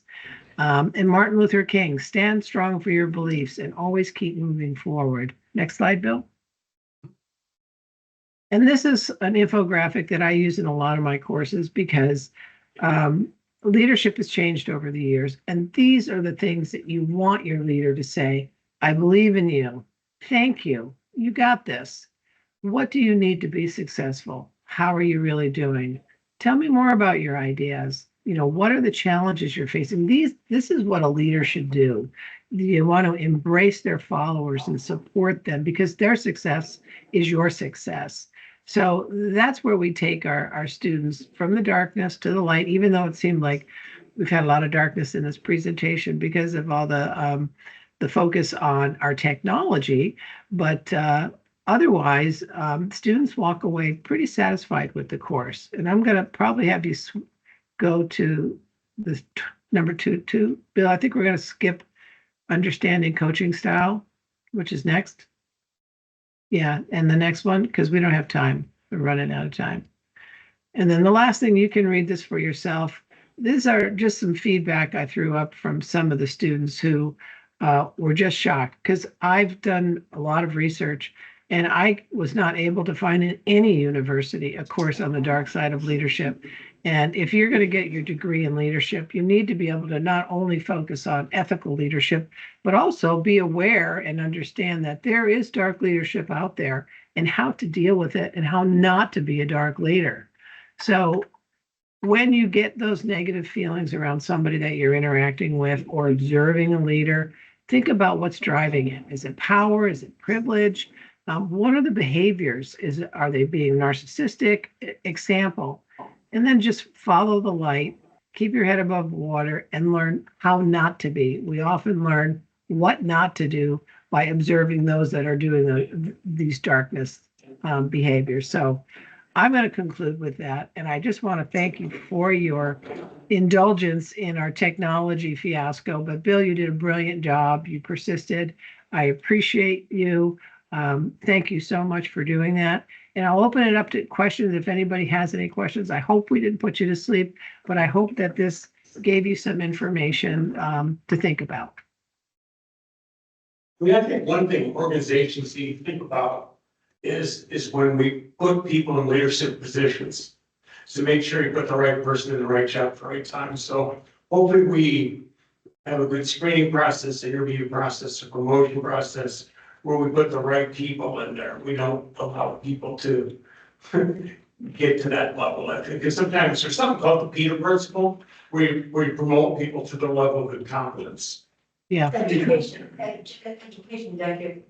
And Martin Luther King, stand strong for your beliefs and always keep moving forward. Next slide, Bill. And this is an infographic that I use in a lot of my courses because leadership has changed over the years. And these are the things that you want your leader to say. I believe in you. Thank you. You got this. What do you need to be successful? How are you really doing? Tell me more about your ideas. What are the challenges you're facing? This is what a leader should do. You want to embrace their followers and support them because their success is your success. So that's where we take our students from the darkness to the light, even though it seemed like we've had a lot of darkness in this presentation because of all the focus on our technology, but otherwise, students walk away pretty satisfied with the course. And I'm going to probably have you go to the number two. Bill, I think we're going to skip understanding coaching style, which is next. Yeah, and the next one, because we don't have time. We're running out of time. And then the last thing, you can read this for yourself. These are just some feedback I threw up from some of the students who were just shocked, because I've done a lot of research and I was not able to find in any university a course on the dark side of leadership. And if you're going to get your degree in leadership, you need to be able to not only focus on ethical leadership, but also be aware and understand that there is dark leadership out there and how to deal with it and how not to be a dark leader. So when you get those negative feelings around somebody that you're interacting with or observing a leader, think about what's driving it. Is it power? Is it privilege? What are the behaviors? Are they being narcissistic? Example. And then just follow the light, keep your head above water, and learn how not to be. We often learn what not to do by observing those that are doing these darkness behaviors. So I'm going to conclude with that. And I just want to thank you for your indulgence in our technology fiasco. But Bill, you did a brilliant job. You persisted. I appreciate you. Thank you so much for doing that. And I'll open it up to questions if anybody has any questions. I hope we didn't put you to sleep, but I hope that this gave you some information to think about. I think one thing organizations need to think about is when we put people in leadership positions, to make sure you put the right person in the right job at the right time. So hopefully we have a good screening process, interview process, a promotion process, where we put the right people in there. We don't allow people to get to that level. I think because sometimes there's something called the Peter principle, where you promote people to the level of incompetence. Yeah. Education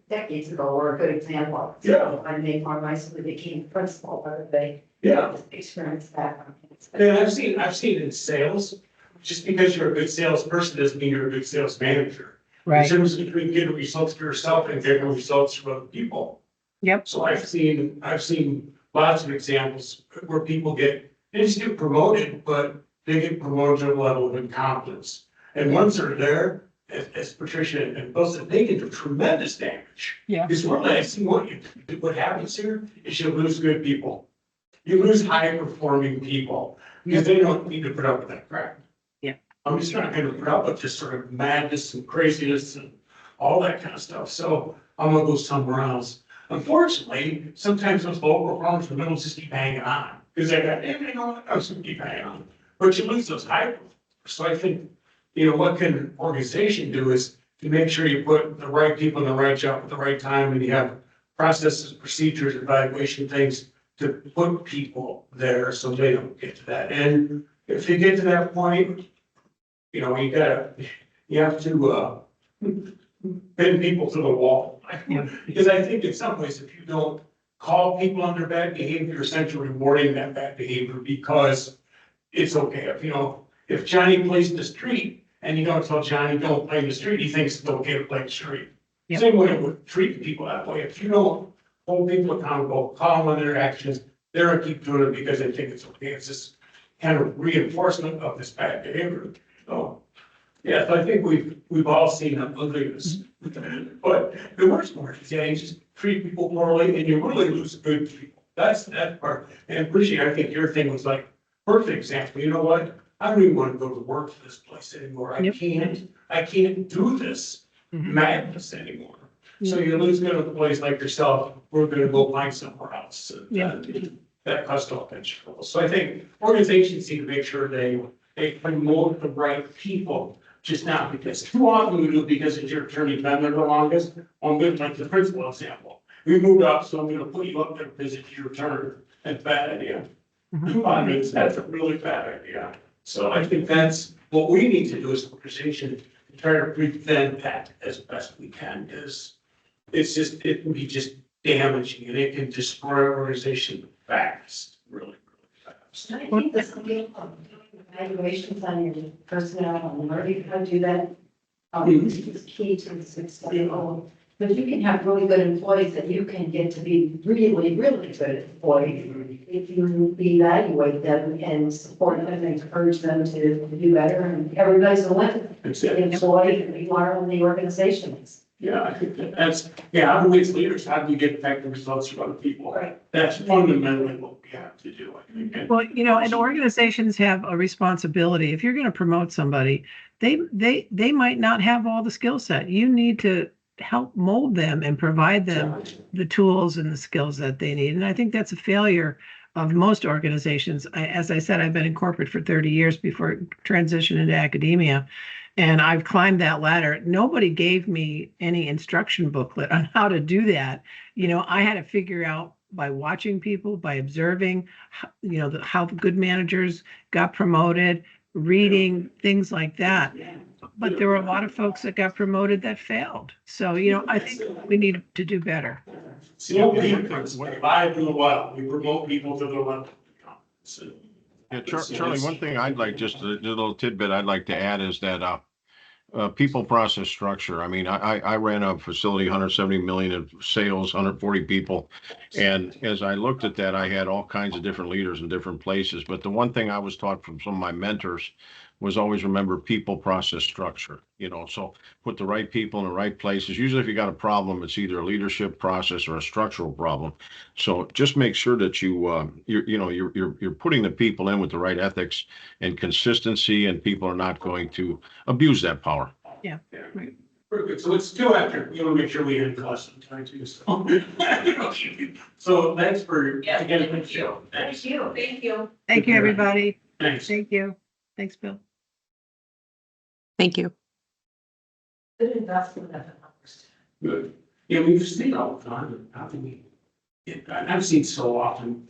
decades ago were a good example. Yeah. When they formed myself, became principal, but they Yeah. experienced that. And I've seen in sales, just because you're a good salesperson doesn't mean you're a good sales manager. Right. There's a difference between getting results for yourself and getting results from other people. Yep. So I've seen lots of examples where people they just get promoted, but they get promoted to a level of incompetence. And once they're there, as Patricia and Bill said, they can do tremendous damage. Yeah. Because really, I see what happens here is you lose good people. You lose high performing people because they don't need to put up with that crap. I'm just not gonna put up with this sort of madness and craziness and all that kind of stuff. So I'm gonna go somewhere else. Unfortunately, sometimes those local performers don't just keep hanging on because they got, you know what, I was gonna keep hanging on. But you lose those high performers. So I think, what can an organization do is to make sure you put the right people in the right job at the right time, and you have processes, procedures, evaluation things to put people there so they don't get to that. And if you get to that point, you have to bend people to the wall. Because I think in some ways, if you don't call people on their bad behavior, you're essentially rewarding that bad behavior because it's okay. If Johnny plays in the street and you don't tell Johnny don't play in the street, he thinks it's okay to play in the street. Yep. Same way with treating people that way. If you don't hold people accountable, call them on their actions, they're gonna keep doing it because they think it's okay. It's this kind of reinforcement of this bad behavior. So, yeah, so I think we've all seen ugliness. But the worst part is, you just treat people poorly and you really lose good people. That's that part. And appreciate, I think your thing was like perfect example. You know what? I don't even want to go to work for this place anymore. I can't do this madness anymore. So you lose good at a place like yourself, we're gonna go find somewhere else. That costs all kinds of trouble. So I think organizations need to make sure they promote the right people, just not because too often we do it because it's your attorney been there the longest. Like the principal example. We moved up, so I'm gonna put you up there because it's your turn. That's a bad idea. That's a really bad idea. So I think that's what we need to do as an organization, to try to prevent that as best we can, because it can be just damaging and it can destroy our organization fast, really fast. I think the skill of doing evaluations on your personnel and learning how to do that is key to the success. But you can have really good employees that you can get to be really, really good employees if you evaluate them and support them and encourage them to do better, and everybody's a win. That's The it. employee, and you are, and the organization is. Yeah, I think that's, yeah, how do we as leaders, how do we get effective results for other people? Right. That's fundamentally what we have to do, I think. And- Well, and organizations have a responsibility. If you're going to promote somebody, they might not have all the skill set. You need to help mold them and provide them the tools and the skills that they need. And I think that's a failure of most organizations. As I said, I've been in corporate for 30 years before transition into academia. And I've climbed that ladder. Nobody gave me any instruction booklet on how to do that. I had to figure out by watching people, by observing, how the good managers got promoted, reading, things like that. But there were a lot of folks that got promoted that failed. So, I think we need to do better. So we live in the wild, we promote people to the level. So, Yeah, Charlie, one thing I'd like, just a little tidbit I'd like to add is that people, process, structure. I mean, I ran a facility, 170 million of sales, 140 people. And as I looked at that, I had all kinds of different leaders in different places. But the one thing I was taught from some of my mentors was always remember people, process, structure. So put the right people in the right places. Usually if you got a problem, it's either a leadership process or a structural problem. So just make sure that you're putting the people in with the right ethics and consistency, and people are not going to abuse that power. Yeah. Right. very good, so it's still after, we want to make sure we end cost some time too, so. So thanks for, Yeah, again, thank you. Thanks. Thank you. Thank you, everybody. Thanks. Thank you. Thanks, Bill. Thank you. Good investment of the numbers. Good. Yeah, we've seen all the time, how can we, I've seen so often